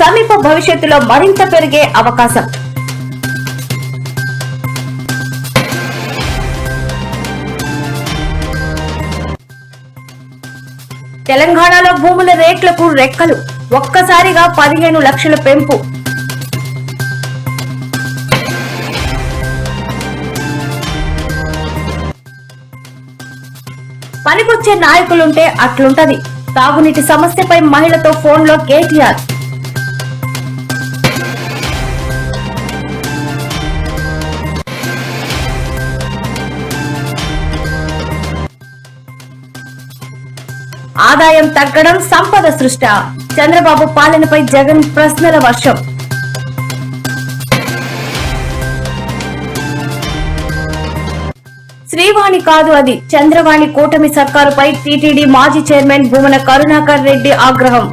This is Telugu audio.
సమీప భవిష్యత్తులో మరింత పెరిగే అవకాశం. తెలంగాణలో భూముల రేట్లకు రెక్కలు, ఒక్కసారిగా 15 లక్షల పెంపు. పనికొచ్చే నాయకులుంటే అట్లుంటది. తాగునీటి సమస్యపై మహిళతో ఫోన్లో కేటీఆర్. ఆదాయం తగ్గడం, సంపద సృష్ట. చంద్రబాబు పాలనపై జగన్ ప్రశ్నల వర్షం. శ్రీవాణి కాదు అది చంద్రవాణి. కూటమి సర్కారుపై టీటీడీ మాజీ చైర్మన్ భూమన కరుణాకర్ రెడ్డి ఆగ్రహం.